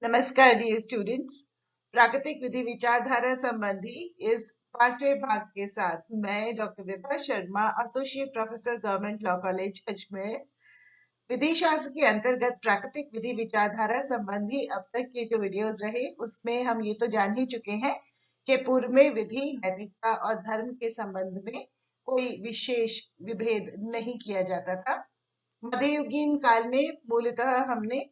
नमस्कार dear students. प्राकृतिक विधि विचारधारा संबंधी इस 5वें भाग के साथ मैं doctor Vibha Sharma, associate professor, government law college Ajmer, विधि शास्त्र के अंतर्गत प्राकृतिक विधि विचारधारा संबंधी अब तक के जो वीडियोस रहे उसमें हम ये तो जान ही चुके हैं कि पूर्व में विधि, नैतिकता और धर्म के संबंध में कोई विशेष विभेद नहीं किया जाता था। मध्ययुगीन काल में मूलतः हमने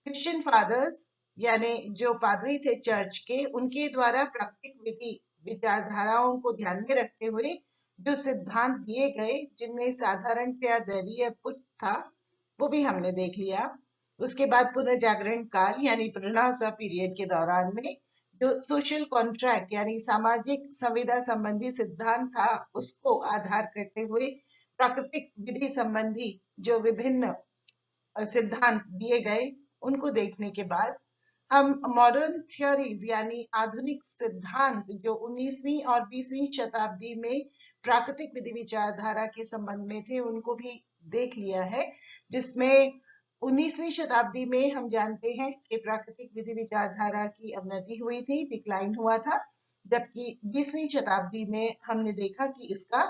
क्रिश्चियन फादर्स यानी जो पादरी थे चर्च के, उनके द्वारा प्राकृतिक विधि विचारधाराओं को ध्यान में रखते हुए जो सिद्धांत दिए गए, जिनमें साधारणतया दैवीय पुट था, वो भी हमने देख लिया। उसके बाद पुनर्जागरण काल यानी प्रणसा पीरियड के दौरान में जो सोशल कॉन्ट्रैक्ट यानी सामाजिक संविदा संबंधी सिद्धांत था, उसको आधार करते हुए प्राकृतिक विधि संबंधी जो विभिन्न सिद्धांत दिए गए, उनको देखने के बाद हम मॉडर्न थ्योरीज यानी आधुनिक सिद्धांत जो 19वीं और 20वीं शताब्दी में प्राकृतिक विधि विचारधारा के संबंध में थे, उनको भी देख लिया है। जिसमें 19वीं शताब्दी में हम जानते हैं कि प्राकृतिक विधि विचारधारा की अवनति हुई थी, डिक्लाइन हुआ था, जबकि 20वीं शताब्दी में हमने देखा कि इसका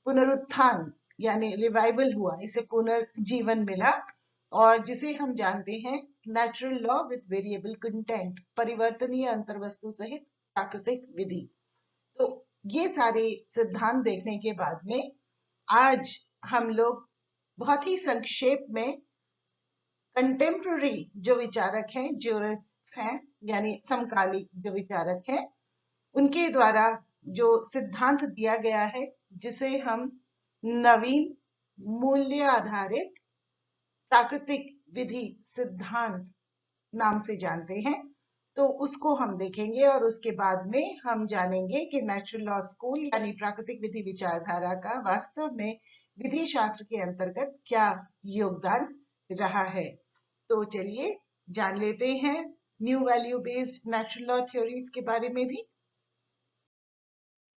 पुनरुत्थान यानी रिवाइवल हुआ, इसे पुनर्जीवन मिला, और जिसे हम जानते हैं natural law with variable content, परिवर्तनीय अंतर्वस्तु सहित प्राकृतिक विधि। तो ये सारे सिद्धांत देखने के बाद में आज हम लोग बहुत ही संक्षेप में कंटेम्प्ररी जो विचारक हैं, ज्यूरिस्ट्स हैं, यानी समकालिक जो विचारक हैं, उनके द्वारा जो सिद्धांत दिया गया है, जिसे हम नवीन मूल्य आधारित प्राकृतिक विधि सिद्धांत नाम से जानते हैं, तो उसको हम देखेंगे और उसके बाद में हम जानेंगे कि नेचुरल लॉ स्कूल यानी प्राकृतिक विधि विचारधारा का वास्तव में विधि शास्त्र के अंतर्गत क्या योगदान रहा है। तो चलिए जान लेते हैं new value based natural law theories के बारे में भी।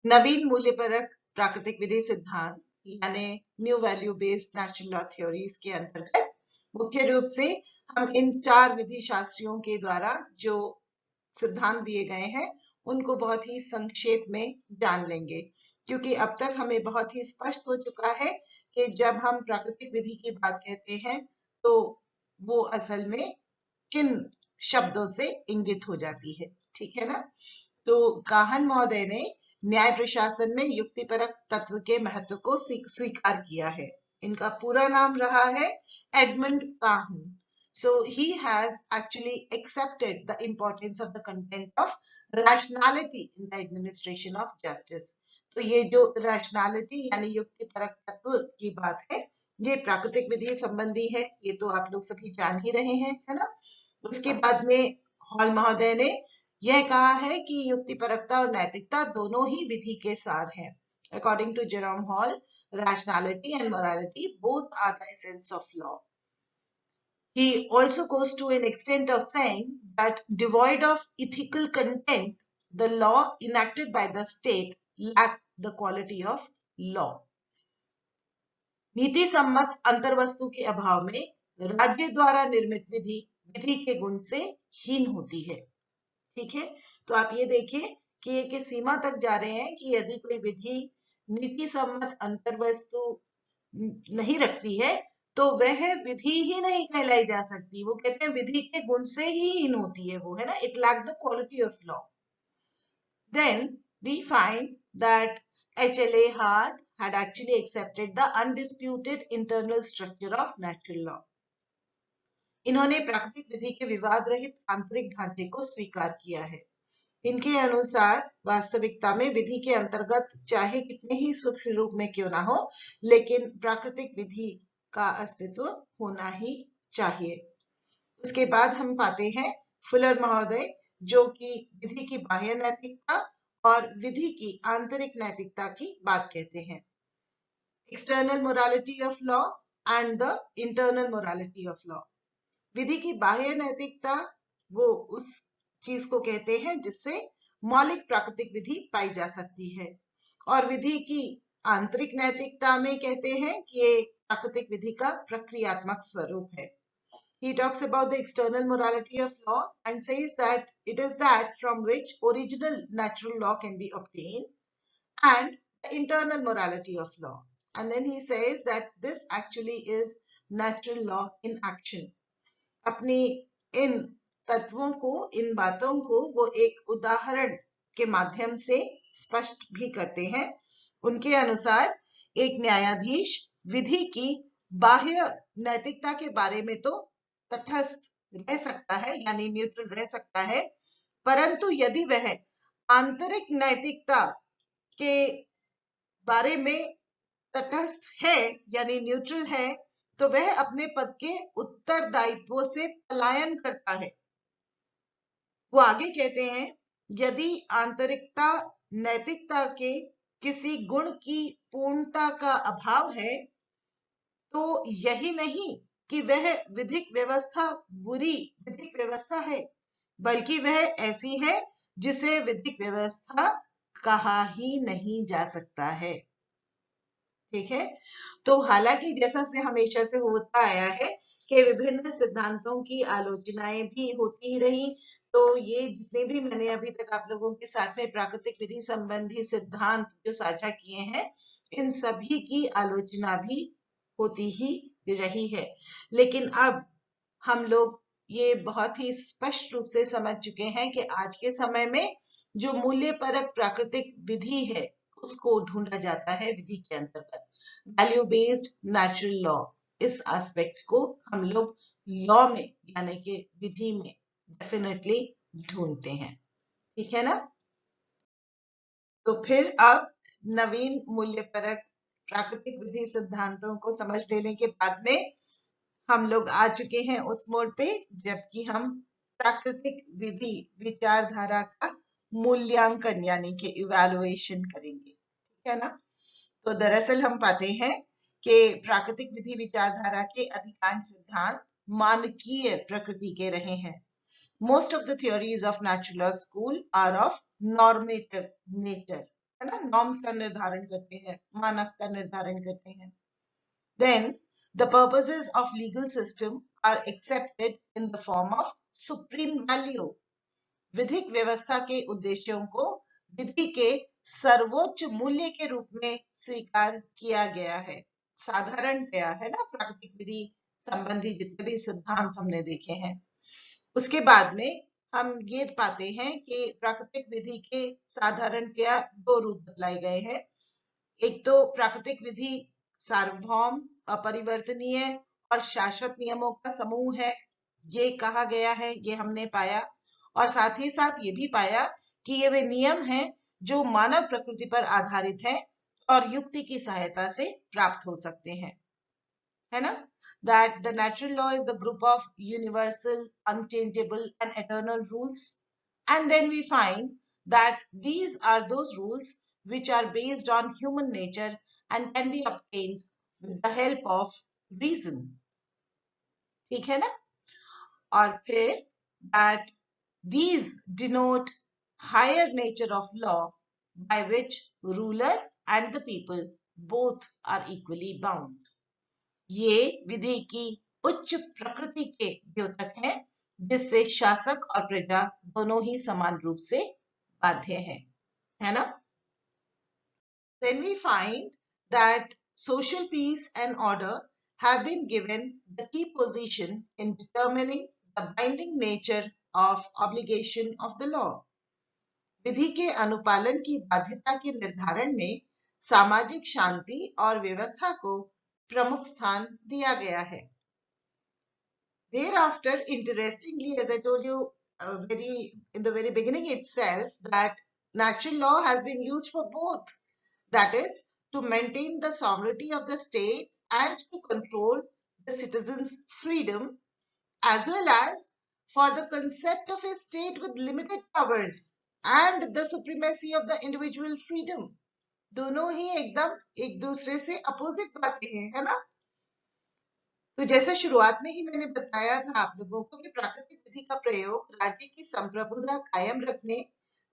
नवीन मूल्यपरक प्राकृतिक विधि सिद्धांत यानी new value based natural law theories के अंतर्गत मुख्य रूप से हम इन 4 विधि शास्त्रियों के द्वारा जो सिद्धांत दिए गए हैं, उनको बहुत ही संक्षेप में जान लेंगे, क्योंकि अब तक हमें बहुत ही स्पष्ट हो चुका है कि जब हम प्राकृतिक विधि की बात कहते हैं तो वो असल में किन शब्दों से इंगित हो जाती है। ठीक है ना? तो काहन महोदय ने न्याय प्रशासन में युक्तिपरक तत्व के महत्व को स्वीकार किया है। इनका पूरा नाम रहा है Edmund Kahn. So he has actually accepted the importance of the content of rationality in the administration of justice. तो ये जो rationality यानी युक्तिपरक तत्व की बात है, ये प्राकृतिक विधि संबंधी है, ये तो आप लोग सभी जान ही रहे हैं, है ना? उसके बाद में हॉल महोदय ने यह कहा है कि युक्तिपरकता और नैतिकता दोनों ही विधि के सार हैं। According to Jerome Hall, rationality and morality both are the essence of law. He also goes to an extent of saying that devoid of ethical content, the law enacted by the state lacked the quality of law. नीति सम्मत अंतर्वस्तु के अभाव में राज्य द्वारा निर्मित विधि विधि के गुण से हीन होती है। ठीक है, तो आप ये देखिए कि ये किस सीमा तक जा रहे हैं कि यदि कोई विधि नीति सम्मत अंतर्वस्तु नहीं रखती है तो वह विधि ही नहीं कहलाई जा सकती। वो कहते हैं विधि के गुण से ही हीन होती है वो, है ना? It lack the quality of law. Then we find that HLA Hart had actually accepted the undisputed internal structure of natural law. इन्होंने प्राकृतिक विधि के विवाद रहित आंतरिक ढांचे को स्वीकार किया है। इनके अनुसार वास्तविकता में विधि के अंतर्गत चाहे कितने ही सूक्ष्म रूप में क्यों ना हो, लेकिन प्राकृतिक विधि का अस्तित्व होना ही चाहिए। उसके बाद हम पाते हैं फुलर महोदय, जो कि विधि की बाह्य नैतिकता और विधि की आंतरिक नैतिकता की बात कहते हैं। External morality of law and the internal morality of law. विधि की बाह्य नैतिकता वो उस चीज को कहते हैं जिससे मौलिक प्राकृतिक विधि पाई जा सकती है, और विधि की आंतरिक नैतिकता में कहते हैं कि ये प्राकृतिक विधि का प्रक्रियात्मक स्वरूप है। He talks about the external morality of law and says that it is that from which original natural law can be obtained, and the internal morality of law. And then he says that this actually is natural law in action. अपनी इन तत्वों को, इन बातों को वो एक उदाहरण के माध्यम से स्पष्ट भी करते हैं। उनके अनुसार एक न्यायाधीश विधि की बाह्य नैतिकता के बारे में तो तटस्थ रह सकता है, यानी न्यूट्रल रह सकता है, परंतु यदि वह आंतरिक नैतिकता के बारे में तटस्थ है, यानी न्यूट्रल है, तो वह अपने पद के उत्तरदायित्वों से पलायन करता है। वो आगे कहते हैं, यदि आंतरिकता नैतिकता के किसी गुण की पूर्णता का अभाव है, तो यही नहीं कि वह विधिक व्यवस्था बुरी विधिक व्यवस्था है, बल्कि वह ऐसी है जिसे विधिक व्यवस्था कहा ही नहीं जा सकता है। ठीक है, तो हालांकि जैसा से हमेशा से होता आया है कि विभिन्न सिद्धांतों की आलोचनाएं भी होती ही रही, तो ये जितने भी मैंने अभी तक आप लोगों के साथ में प्राकृतिक विधि संबंधी सिद्धांत जो साझा किए हैं, इन सभी की आलोचना भी होती ही रही है। लेकिन अब हम लोग ये बहुत ही स्पष्ट रूप से समझ चुके हैं कि आज के समय में जो मूल्य परक प्राकृतिक विधि है, उसको ढूंढा जाता है विधि के अंतर्गत। वैल्यू बेस्ड नेचुरल लॉ, इस एस्पेक्ट को हम लोग लॉ में यानी कि विधि में डेफिनेटली ढूंढते हैं। ठीक है ना? तो फिर अब नवीन मूल्य परक प्राकृतिक विधि सिद्धांतों को समझ लेने के बाद में हम लोग आ चुके हैं उस मोड पे जबकि हम प्राकृतिक विधि विचारधारा का मूल्यांकन यानी कि इवैल्यूएशन करेंगे। ठीक है ना? तो दरअसल हम पाते हैं कि प्राकृतिक विधि विचारधारा के अधिकांश सिद्धांत मानकीय प्रकृति के रहे हैं। Most of the theories of natural law school are of normative nature, है ना? नॉर्म्स का निर्धारण करते हैं, मानक का निर्धारण करते हैं। Then the purposes of legal system are accepted in the form of supreme value. विधिक व्यवस्था के उद्देश्यों को विधि के सर्वोच्च मूल्य के रूप में स्वीकार किया गया है, साधारणतया, है ना? प्राकृतिक विधि संबंधी जितने भी सिद्धांत हमने देखे हैं, उसके बाद में हम ये पाते हैं कि प्राकृतिक विधि के साधारणतया दो रूप बतलाए गए हैं। एक तो प्राकृतिक विधि सार्वभौम, अपरिवर्तनीय और शाश्वत नियमों का समूह है, ये कहा गया है, ये हमने पाया। और साथ ही साथ ये भी पाया कि ये वे नियम हैं जो मानव प्रकृति पर आधारित हैं और युक्ति की सहायता से प्राप्त हो सकते हैं, है ना? That the natural law is the group of universal, unchangeable and eternal rules. And then we find that these are those rules which are based on human nature and can be obtained with the help of reason. ठीक है ना? और फिर that these denote higher nature of law by which ruler and the people both are equally bound. ये विधि की उच्च प्रकृति के द्योतक हैं जिससे शासक और प्रजा दोनों ही समान रूप से बाध्य हैं, है ना? Then we find that social peace and order have been given the key position in determining the binding nature of obligation of the law. विधि के अनुपालन की बाध्यता के निर्धारण में सामाजिक शांति और व्यवस्था को प्रमुख स्थान दिया गया है। Thereafter, interestingly, as I told you in the very beginning itself, that natural law has been used for both. That is, to maintain the sovereignty of the state and to control the citizens' freedom, as well as for the concept of a state with limited powers and the supremacy of the individual freedom. दोनों ही एकदम एक दूसरे से opposite बातें हैं, है ना? तो जैसे शुरुआत में ही मैंने बताया था आप लोगों को कि प्राकृतिक विधि का प्रयोग राज्य की संप्रभुता कायम रखने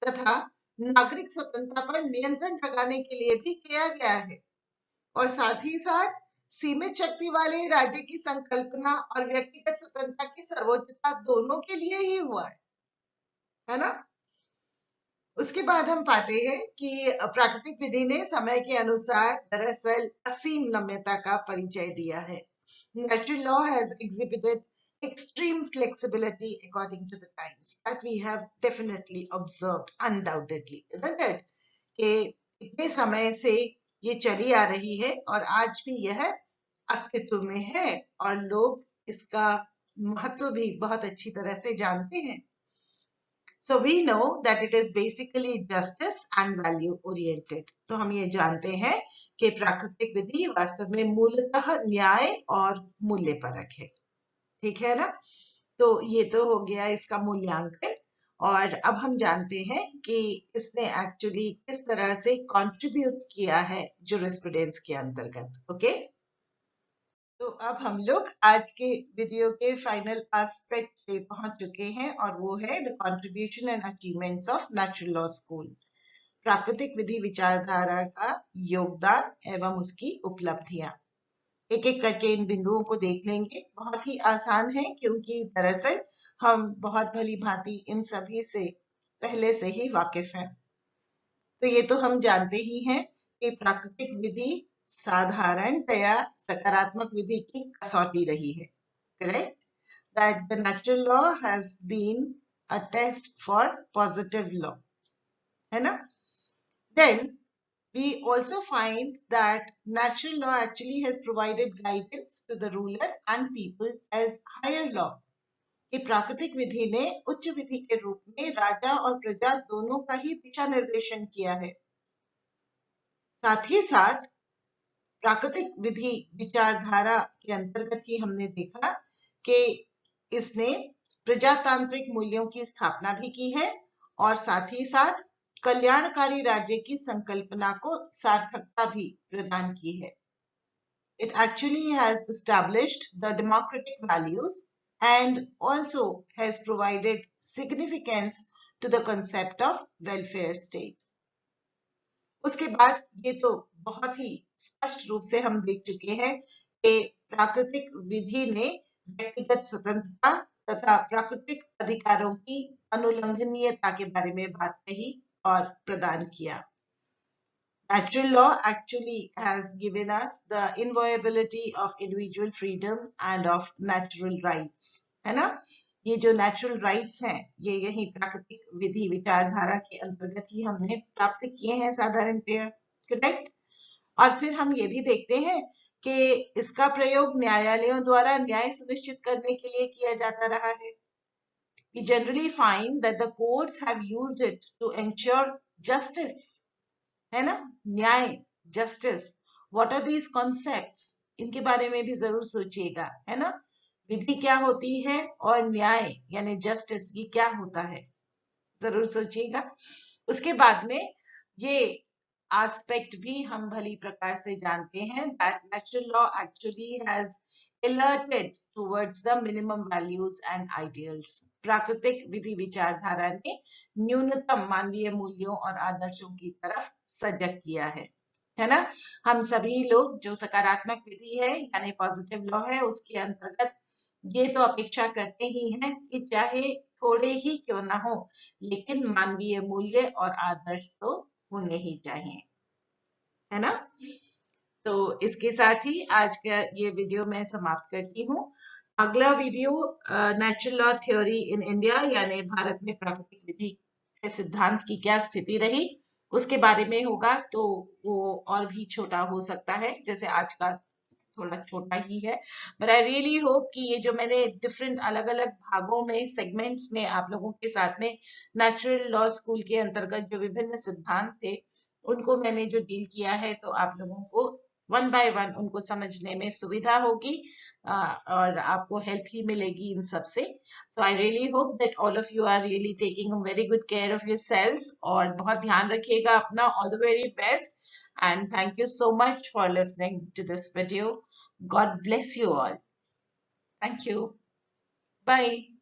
तथा नागरिक स्वतंत्रता पर नियंत्रण लगाने के लिए भी किया गया है और साथ ही साथ सीमित शक्ति वाले राज्य की संकल्पना और व्यक्तिगत स्वतंत्रता की सर्वोच्चता दोनों के लिए ही हुआ है ना। उसके बाद हम पाते हैं कि प्राकृतिक विधि ने समय के अनुसार दरअसल असीम नम्यता का परिचय दिया है। Natural law has exhibited extreme flexibility according to the times that we have definitely observed, undoubtedly, isn't it? कि इतने समय से ये चली आ रही है और आज भी यह अस्तित्व में है और लोग इसका महत्व भी बहुत अच्छी तरह से जानते हैं। So we know that it is basically justice and value oriented. तो हम ये जानते हैं कि प्राकृतिक विधि वास्तव में मूलतः न्याय और मूल्य परक है। ठीक है ना। तो ये तो हो गया इसका मूल्यांकन, और अब हम जानते हैं कि इसने एक्चुअली किस तरह से कंट्रीब्यूट किया है जुरिस्प्रूडेंस के अंतर्गत। ओके, तो अब हम लोग आज के वीडियो के फाइनल एस्पेक्ट पे पहुंच चुके हैं, और वो है the contribution and achievements of natural law school. प्राकृतिक विधि विचारधारा का योगदान एवं उसकी उपलब्धियां। एक एक करके इन बिंदुओं को देख लेंगे। बहुत ही आसान है क्योंकि दरअसल हम बहुत भली भांति इन सभी से पहले से ही वाकिफ हैं। तो ये तो हम जानते ही हैं कि प्राकृतिक विधि साधारणतया सकारात्मक विधि की कसौटी रही है। Correct, that the natural law has been a test for positive law, है ना। देन we also find that natural law actually has provided guidance to the ruler and people as higher law. कि प्राकृतिक विधि ने उच्च विधि के रूप में राजा और प्रजा दोनों का ही दिशा निर्देशन किया है। साथ ही साथ प्राकृतिक विधि विचारधारा के अंतर्गत ही हमने देखा कि इसने प्रजातांत्रिक मूल्यों की स्थापना भी की है और साथ ही साथ कल्याणकारी राज्य की संकल्पना को सार्थकता भी प्रदान की है। It actually has established the democratic values and also has provided significance to the concept of welfare state. उसके बाद ये तो बहुत ही स्पष्ट रूप से हम देख चुके हैं कि प्राकृतिक विधि ने व्यक्तिगत स्वतंत्रता तथा प्राकृतिक अधिकारों की अनुलंघनीयता के बारे में बात कही और प्रदान किया। Natural law actually has given us the inviolability of individual freedom and of natural rights, है ना। ये जो नेचुरल राइट्स हैं ये यही प्राकृतिक विधि विचारधारा के अंतर्गत ही हमने प्राप्त किए हैं साधारणतया। करेक्ट। और फिर हम ये भी देखते हैं कि इसका प्रयोग न्यायालयों द्वारा न्याय सुनिश्चित करने के लिए किया जाता रहा है। We generally find that the courts have used it to ensure justice, है ना। न्याय, justice, what are these concepts, इनके बारे में भी जरूर सोचिएगा, है ना। विधि क्या होती है और न्याय यानी जस्टिस ये क्या होता है, जरूर सोचिएगा। उसके बाद में ये एस्पेक्ट भी हम भली प्रकार से जानते हैं that natural law actually has alerted towards the minimum values and ideals. प्राकृतिक विधि विचारधारा ने न्यूनतम मानवीय मूल्यों और आदर्शों की तरफ सजग किया है ना। हम सभी लोग जो सकारात्मक विधि है यानी पॉजिटिव लॉ है उसके अंतर्गत ये तो अपेक्षा करते ही हैं कि चाहे थोड़े ही क्यों ना हो लेकिन मानवीय मूल्य और आदर्श तो होने ही चाहिए, है ना। तो इसके साथ ही आज का ये वीडियो मैं समाप्त करती हूँ। अगला video natural law theory in India यानी भारत में प्राकृतिक विधि के सिद्धांत की क्या स्थिति रही उसके बारे में होगा। तो वो और भी छोटा हो सकता है, जैसे आज का थोड़ा छोटा ही है, बट आई रियली होप कि ये जो मैंने डिफरेंट अलग अलग भागों में सेगमेंट्स में आप लोगों के साथ में नेचुरल लॉ स्कूल के अंतर्गत जो विभिन्न सिद्धांत थे उनको मैंने जो डील किया है तो आप लोगों को वन बाय वन उनको समझने में सुविधा होगी और आपको हेल्प ही मिलेगी इन सब से। So I really hope that all of you are really taking very good care of yourselves और बहुत ध्यान रखिएगा अपना। All the very best and thank you so much for listening to this video. God bless you all. Thank you. Bye.